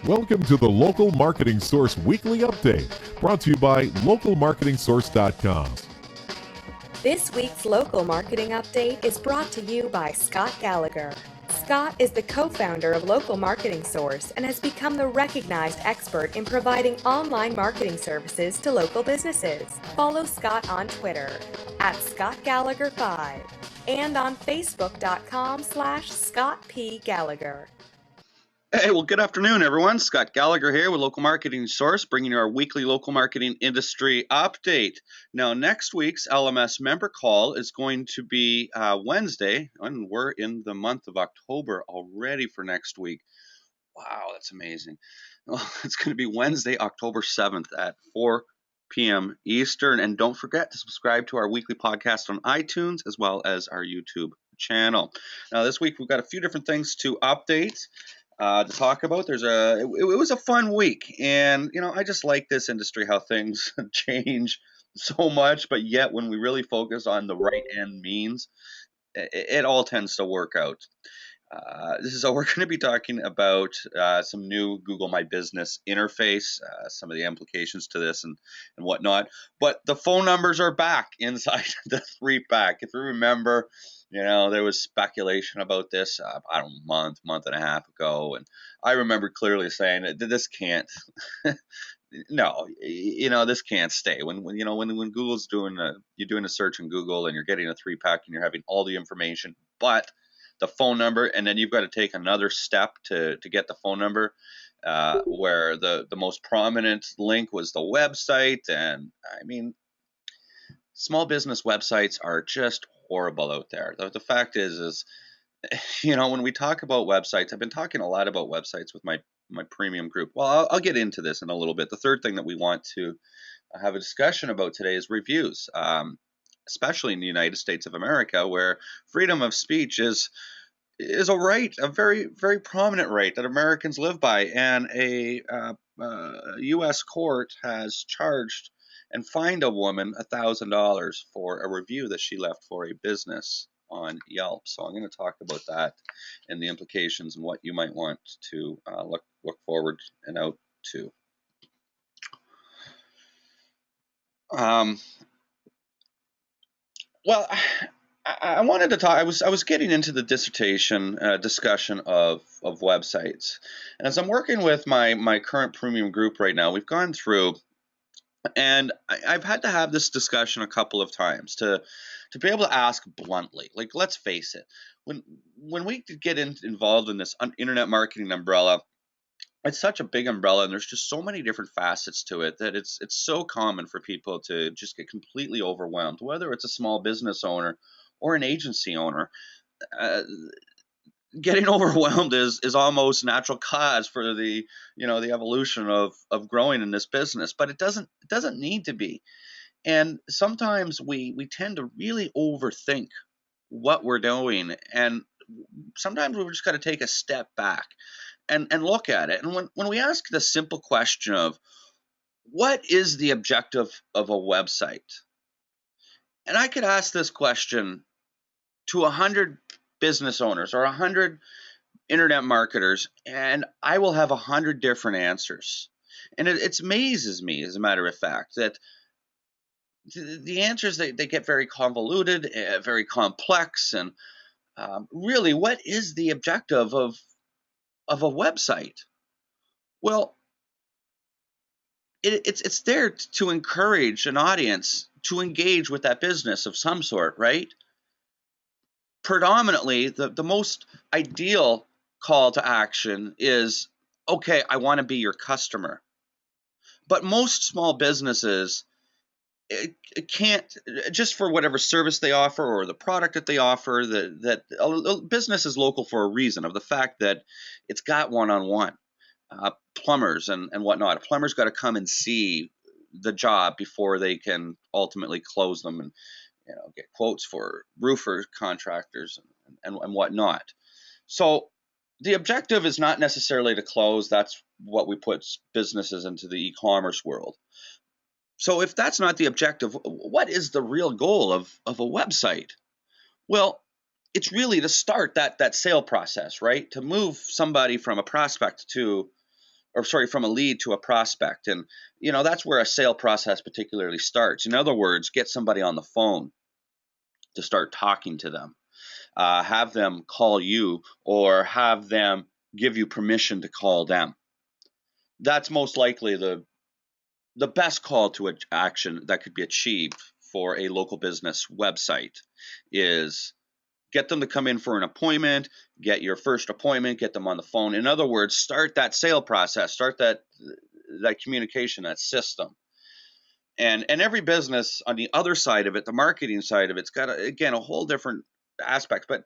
Welcome to the Local Marketing Source Weekly Update, brought to you by localmarketingsource.com. This week's Local Marketing Update is brought to you by Scott Gallagher. Scott is the co-founder of Local Marketing Source and has become the recognized expert in providing online marketing services to local businesses. Follow Scott on Twitter at ScottGallagher5 and on Facebook.com/Scott P. Gallagher. Hey, well, good afternoon, everyone. Scott Gallagher here with Local Marketing Source, bringing you our weekly local marketing industry update. Now, next week's LMS member call is going to be Wednesday, and we're in the month of October already for next week. Wow, that's amazing. Well, it's going to be Wednesday, October 7th at 4 p.m. Eastern. And don't forget to subscribe to our weekly podcast on iTunes as well as our YouTube channel. Now, this week we've got a few different things to update. To talk about. It was a fun week, and I just like this industry, how things change so much, but yet when we really focus on the right end means, it all tends to work out. So we're going to be talking about some new Google My Business interface, some of the implications to this and whatnot. But the phone numbers are back inside the 3-pack. If you remember, there was speculation about this, I don't know, month and a half ago. And I remember clearly saying that this can't, no, this can't stay. When Google's you're doing a search in Google and you're getting a 3-pack and you're having all the information, but the phone number, and then you've got to take another step to get the phone number, where the most prominent link was the website. And I mean, small business websites are just horrible out there. The fact is when we talk about websites, I've been talking a lot about websites with my premium group. Well, I'll get into this in a little bit. The third thing that we want to have a discussion about today is reviews, especially in the United States of America, where freedom of speech is a right, a very, very prominent right that Americans live by. And a U.S. court has charged and fined a woman $1,000 for a review that she left for a business on Yelp. So I'm going to talk about that and the implications and what you might want to look forward and out to. Well, I wanted to talk. I was getting into the dissertation discussion of websites, and as I'm working with my current premium group right now, we've gone through. And I've had to have this discussion a couple of times to be able to ask bluntly, like, let's face it, when we get involved in this internet marketing umbrella, it's such a big umbrella, and there's just so many different facets to it that it's so common for people to just get completely overwhelmed, whether it's a small business owner or an agency owner. Getting overwhelmed is almost natural cause for the evolution of growing in this business, but it doesn't need to be. And sometimes we tend to really overthink what we're doing, and sometimes we've just got to take a step back and look at it. And when we ask the simple question of what is the objective of a website, and I could ask this question to 100 business owners or 100 internet marketers, and I will have 100 different answers. And it amazes me, as a matter of fact, that the answers, they get very convoluted, very complex, and really, what is the objective of a website? Well, it's there to encourage an audience to engage with that business of some sort, right? Predominantly, the most ideal call to action is, okay, I want to be your customer. But most small businesses, it can't, just for whatever service they offer or the product that they offer, that a business is local for a reason, of the fact that it's got one-on-one. Plumbers and whatnot. A plumber's got to come and see the job before they can ultimately close them and get quotes for roofers, contractors, and whatnot. So the objective is not necessarily to close. That's what we put businesses into the e-commerce world. So if that's not the objective, what is the real goal of a website? Well, it's really to start that sale process, right? To move somebody from a prospect to from a lead to a prospect. And, that's where a sale process particularly starts. In other words, get somebody on the phone to start talking to them, have them call you, or have them give you permission to call them. That's most likely the best call to action that could be achieved for a local business website is get them to come in for an appointment, get your first appointment, get them on the phone. In other words, start that sale process, start that communication, that system. And every business on the other side of it, the marketing side of it's got, a whole different aspect. But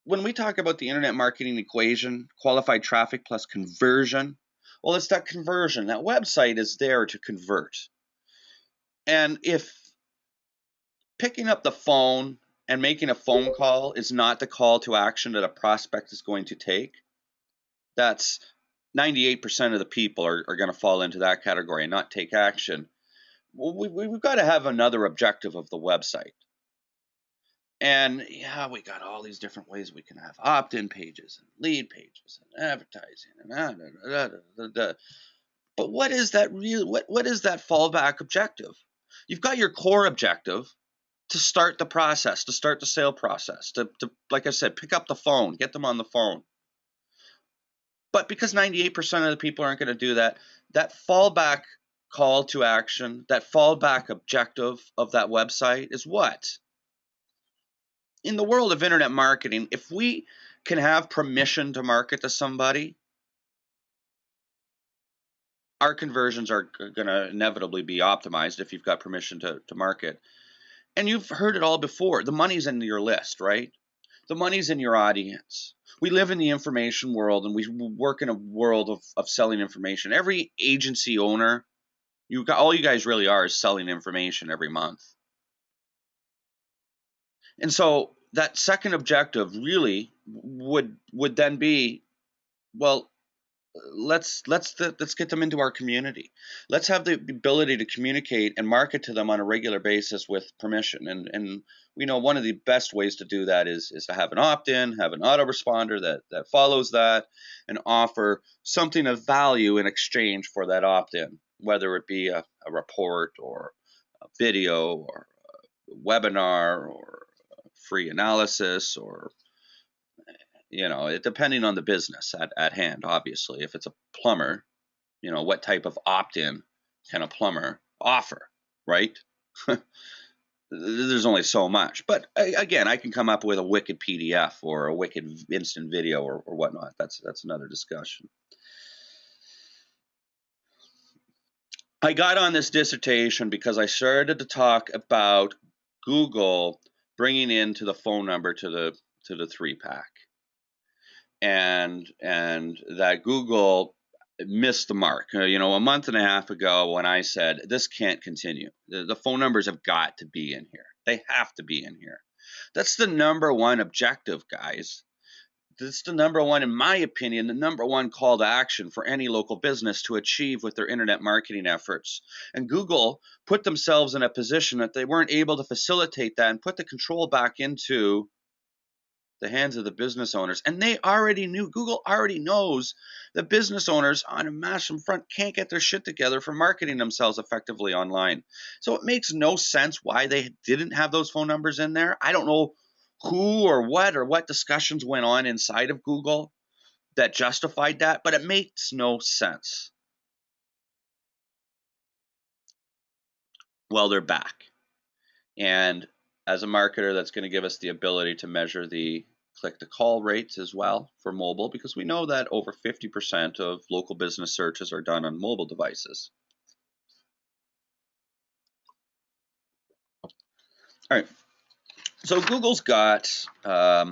when we talk about the internet marketing equation, qualified traffic plus conversion, well, it's that conversion. That website is there to convert. And if picking up the phone and making a phone call is not the call to action that a prospect is going to take, that's 98% of the people are going to fall into that category and not take action. Well, we've got to have another objective of the website. And we got all these different ways we can have opt-in pages and lead pages and advertising and But what is that what is that fallback objective? You've got your core objective to start the process, to start the sale process, to like I said, pick up the phone, get them on the phone. But because 98% of the people aren't going to do that, that fallback call to action, that fallback objective of that website is what? In the world of internet marketing, if we can have permission to market to somebody, our conversions are going to inevitably be optimized if you've got permission to market. And you've heard it all before. The money's in your list, right? The money's in your audience. We live in the information world, and we work in a world of selling information. Every agency owner, all you guys really are is selling information every month. And so that second objective really would then be, well, let's get them into our community. Let's have the ability to communicate and market to them on a regular basis with permission. And we know one of the best ways to do that is to have an opt-in, have an autoresponder that follows that, and offer something of value in exchange for that opt-in, whether it be a report or a video or a webinar or a free analysis, or depending on the business at hand, obviously. If it's a plumber, what type of opt-in can a plumber offer, right? There's only so much. But again, I can come up with a wicked PDF or a wicked instant video or whatnot. That's another discussion. I got on this dissertation because I started to talk about Google bringing into the phone number to the 3-pack. And that Google missed the mark. A month and a half ago when I said, this can't continue. The phone numbers have got to be in here. They have to be in here. That's the number one objective, guys. That's the number one, in my opinion, the number one call to action for any local business to achieve with their internet marketing efforts. And Google put themselves in a position that they weren't able to facilitate that and put the control back into the hands of the business owners. And they already knew, Google already knows that business owners on a massive front can't get their shit together for marketing themselves effectively online. So it makes no sense why they didn't have those phone numbers in there. I don't know who or what discussions went on inside of Google that justified that, but it makes no sense. Well, they're back. And as a marketer, that's going to give us the ability to measure the click-to-call rates as well for mobile, because we know that over 50% of local business searches are done on mobile devices. All right. So Google's got, their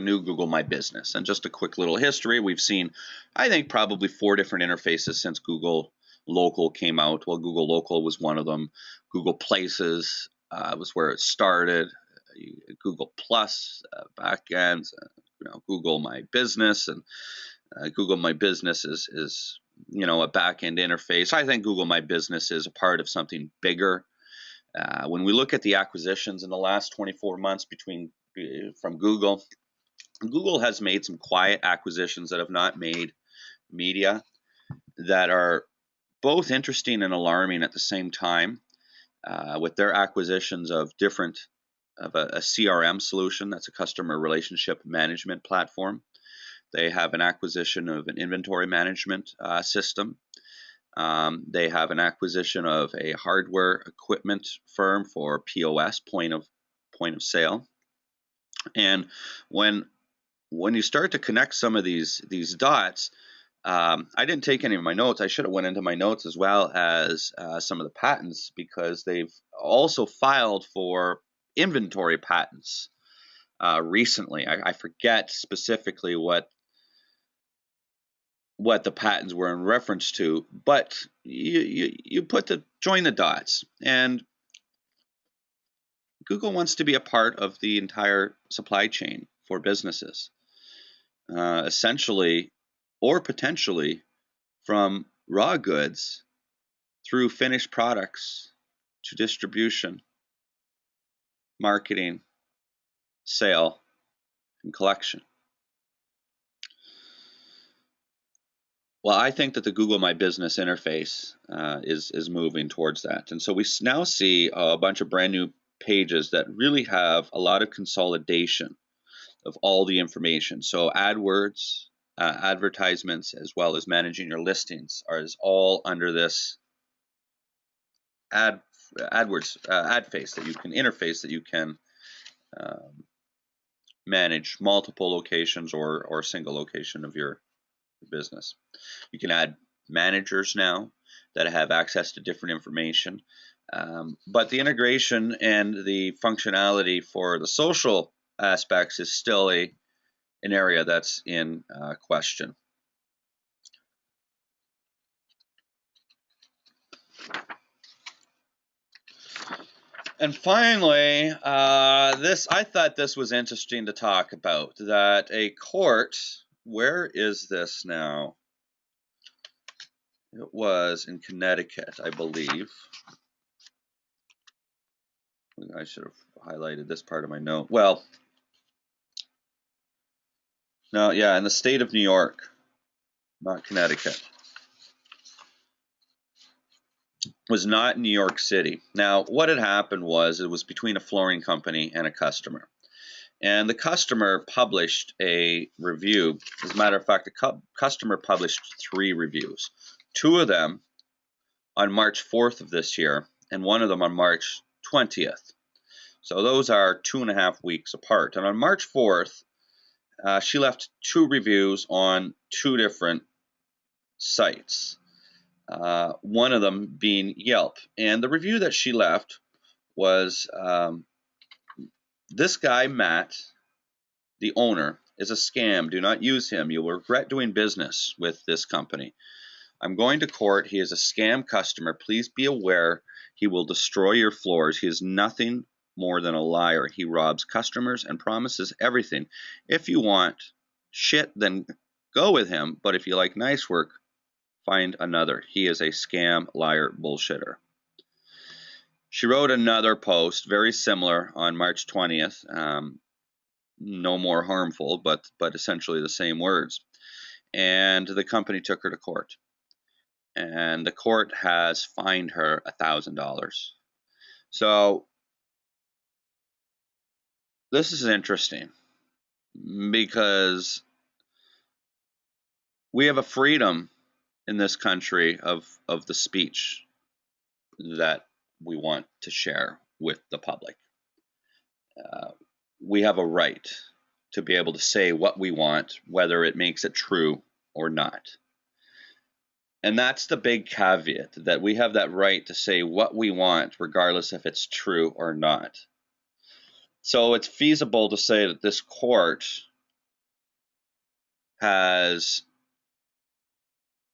new Google My Business. And just a quick little history, we've seen, I think, probably 4 different interfaces since Google Local came out. Well, Google Local was one of them. Google Places was where it started. Google Plus backends, Google My Business, and Google My Business is a back-end interface. I think Google My Business is a part of something bigger. When we look at the acquisitions in the last 24 months from Google, Google has made some quiet acquisitions that have not made media that are both interesting and alarming at the same time, with their acquisitions of a CRM solution, that's a customer relationship management platform. They have an acquisition of an inventory management system. They have an acquisition of a hardware equipment firm for POS, point of sale. And when you start to connect some of these dots, I didn't take any of my notes. I should have went into my notes as well as some of the patents, because they've also filed for inventory patents recently. I forget specifically what the patents were in reference to, but you join the dots, and Google wants to be a part of the entire supply chain for businesses, essentially, or potentially, from raw goods through finished products to distribution, marketing, sale, and collection. Well, I think that the Google My Business interface is moving towards that. And so we now see a bunch of brand new pages that really have a lot of consolidation of all the information. So AdWords, advertisements, as well as managing your listings is all under this AdWords ad face that you can interface, that you can manage multiple locations or a single location of your business. You can add managers now that have access to different information, but the integration and the functionality for the social aspects is still an area that's in question. And finally, I thought this was interesting to talk about, that a court, where is this now? It was in Connecticut, I believe. I should have highlighted this part of my note. Well, no, yeah, in the state of New York, not Connecticut. Was not New York City. Now, what had happened was, it was between a flooring company and a customer. And the customer published a review. As a matter of fact, the customer published 3 reviews. 2 of them on March 4th of this year, and 1 of them on March 20th. So those are 2.5 weeks apart. And on March 4th, she left 2 reviews on 2 different sites. One of them being Yelp. And the review that she left was, this guy, Matt, the owner, is a scam. Do not use him. You will regret doing business with this company. I'm going to court. He is a scam customer. Please be aware he will destroy your floors. He is nothing more than a liar. He robs customers and promises everything. If you want shit, then go with him. But if you like nice work, find another. He is a scam, liar, bullshitter. She wrote another post, very similar, on March 20th. No more harmful, but essentially the same words. And the company took her to court. And the court has fined her $1,000. So this is interesting, because we have a freedom in this country of the speech that we want to share with the public. We have a right to be able to say what we want, whether it makes it true or not. And that's the big caveat, that we have that right to say what we want, regardless if it's true or not. So it's feasible to say that this court has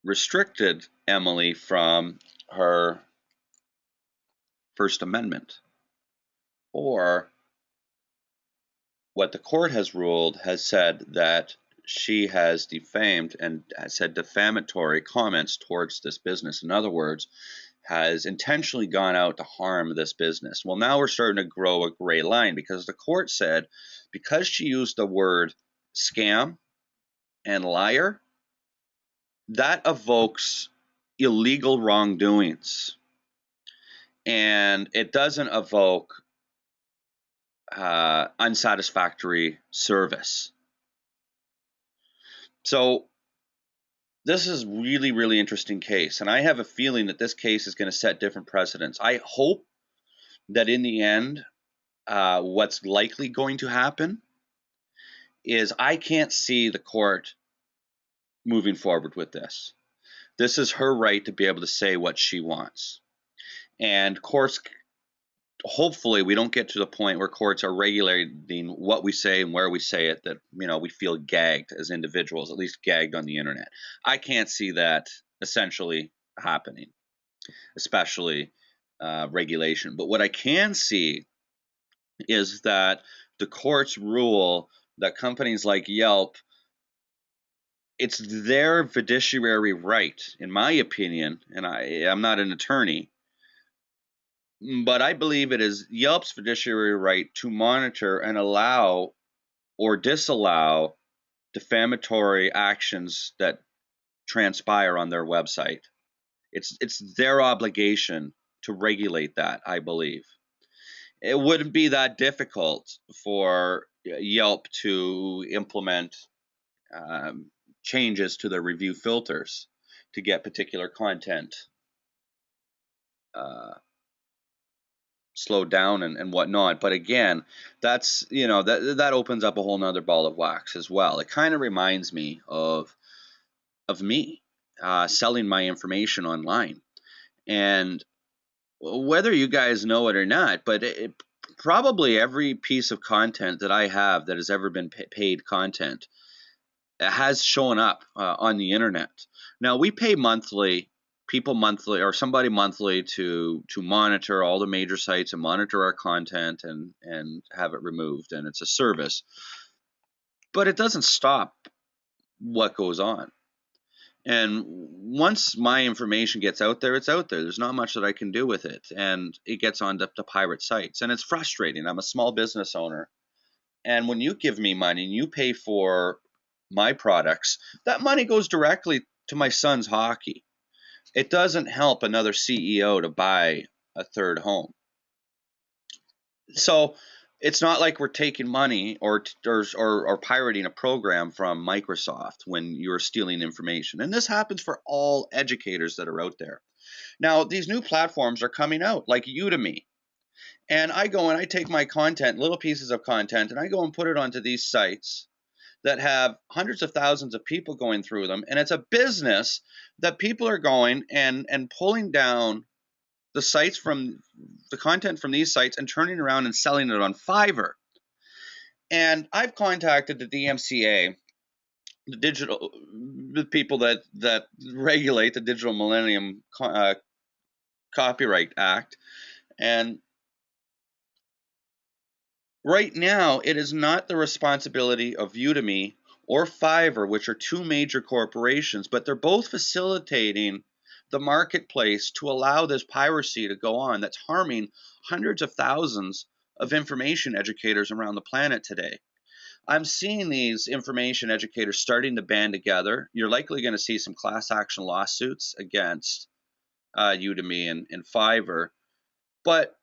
restricted Emily from her First Amendment, or what the court has ruled has said that she has defamed and said defamatory comments towards this business. In other words, has intentionally gone out to harm this business. Well, now we're starting to grow a gray line, because the court said, because she used the word scam and liar, that evokes illegal wrongdoings, and it doesn't evoke unsatisfactory service. So this is really, really interesting case, and I have a feeling that this case is going to set different precedents. I hope that in the end, what's likely going to happen is I can't see the court moving forward with this. This is her right to be able to say what she wants. And courts, hopefully we don't get to the point where courts are regulating what we say and where we say it, that, you know, we feel gagged as individuals, at least gagged on the internet. I can't see that essentially happening, especially regulation. But what I can see is that the courts rule that companies like Yelp, it's their fiduciary right, in my opinion, and I'm not an attorney, but I believe it is Yelp's fiduciary right to monitor and allow or disallow defamatory actions that transpire on their website. It's their obligation to regulate that, I believe. It wouldn't be that difficult for Yelp to implement changes to their review filters to get particular content slowed down and whatnot. But again, that's, you know, that opens up a whole nother ball of wax as well. It kind of reminds me of me selling my information online. And whether you guys know it or not, but probably every piece of content that I have that has ever been paid content has shown up on the internet. Now, we pay monthly, people monthly, or somebody monthly to monitor all the major sites and monitor our content and have it removed, and it's a service. But it doesn't stop what goes on. And once my information gets out there, it's out there. There's not much that I can do with it, and it gets on to pirate sites, and it's frustrating. I'm a small business owner, and when you give me money and you pay for my products, that money goes directly to my son's hockey. It doesn't help another CEO to buy a third home. So it's not like we're taking money or pirating a program from Microsoft when you're stealing information. And this happens for all educators that are out there. Now, these new platforms are coming out, like Udemy. And I go and I take my content, little pieces of content, and I go and put it onto these sites that have hundreds of thousands of people going through them. And it's a business that people are going and pulling down the sites from the content from these sites and turning around and selling it on Fiverr. And I've contacted the DMCA, the people that regulate the Digital Millennium Copyright Act, and right now it is not the responsibility of Udemy or Fiverr, which are two major corporations, but they're both facilitating the marketplace to allow this piracy to go on that's harming hundreds of thousands of information educators around the planet today. I'm seeing these information educators starting to band together. You're likely going to see some class action lawsuits against Udemy and Fiverr. But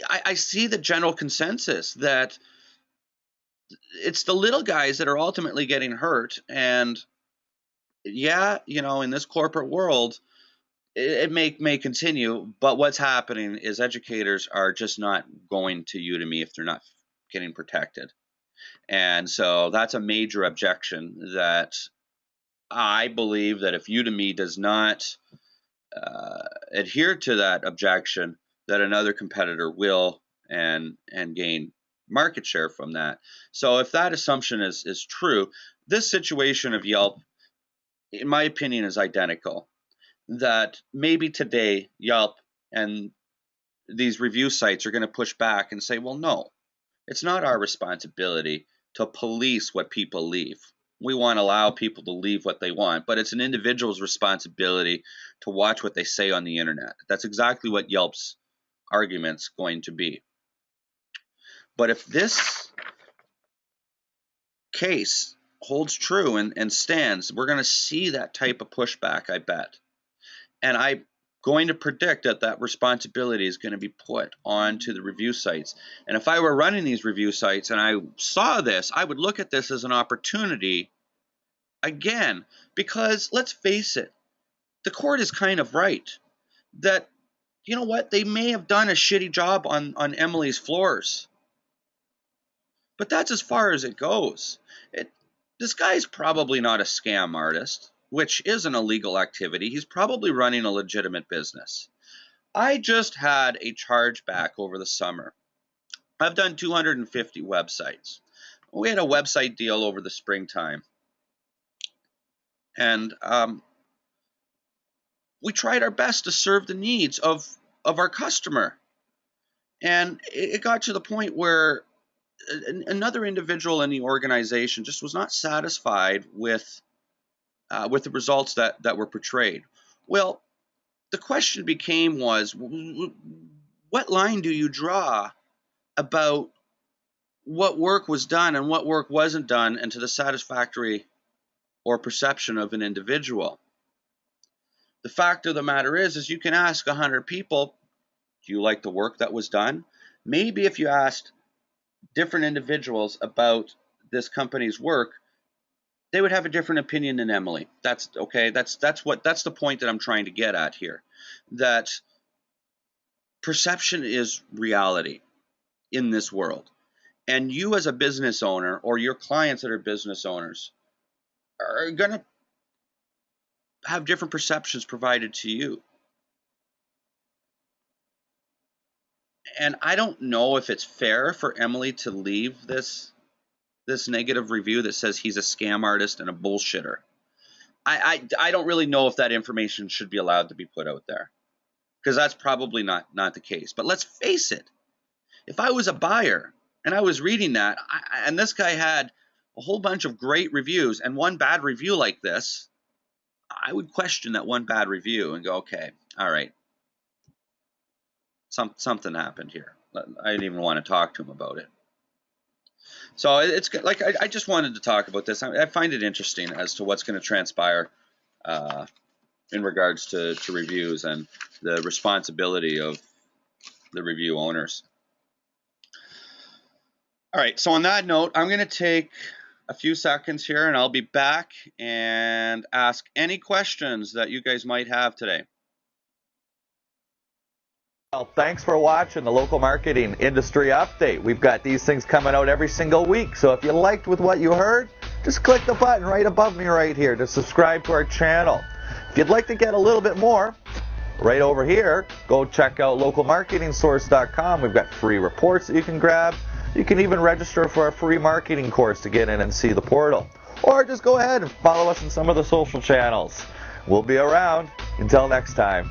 I see the general consensus that it's the little guys that are ultimately getting hurt. And yeah, you know, in this corporate world, it may continue, but what's happening is educators are just not going to Udemy if they're not getting protected. And so that's a major objection that I believe that if Udemy does not adhere to that objection, that another competitor will and gain market share from that. So if that assumption is true, this situation of Yelp, in my opinion, is identical. That maybe today Yelp and these review sites are going to push back and say, well, no, it's not our responsibility to police what people leave. We want to allow people to leave what they want, but it's an individual's responsibility to watch what they say on the internet. That's exactly what Yelp's argument's going to be. But if this case holds true and stands, we're going to see that type of pushback, I bet. And I'm going to predict that that responsibility is going to be put onto the review sites. And if I were running these review sites and I saw this, I would look at this as an opportunity again, because let's face it, the court is kind of right that, you know what, they may have done a shitty job on Emily's floors. But that's as far as it goes. This guy's probably not a scam artist, which is an illegal activity. He's probably running a legitimate business. I just had a chargeback over the summer. I've done 250 websites. We had a website deal over the springtime. And we tried our best to serve the needs of our customer. And it got to the point where another individual in the organization just was not satisfied with the results that were portrayed. Well, the question was, what line do you draw about what work was done and what work wasn't done, and to the satisfactory or perception of an individual? The fact of the matter is you can ask 100 people, do you like the work that was done? Maybe if you asked different individuals about this company's work, they would have a different opinion than Emily. That's okay. That's the point that I'm trying to get at here. That perception is reality in this world. And you as a business owner, or your clients that are business owners, are going to have different perceptions provided to you. And I don't know if it's fair for Emily to leave this negative review that says he's a scam artist and a bullshitter. I don't really know if that information should be allowed to be put out there, because that's probably not the case. But let's face it, if I was a buyer and I was reading that, and this guy had a whole bunch of great reviews and one bad review like this, I would question that one bad review and go, okay, all right, something happened here. I didn't even want to talk to him about it. So it's like I just wanted to talk about this. I find it interesting as to what's going to transpire in regards to reviews and the responsibility of the review owners. All right, so on that note, I'm going to take a few seconds here and I'll be back and ask any questions that you guys might have today. Well, thanks for watching the Local Marketing Industry Update. We've got these things coming out every single week, so if you liked with what you heard, just click the button right above me right here to subscribe to our channel. If you'd like to get a little bit more, right over here, go check out localmarketingsource.com. We've got free reports that you can grab. You can even register for a free marketing course to get in and see the portal. Or just go ahead and follow us on some of the social channels. We'll be around. Until next time.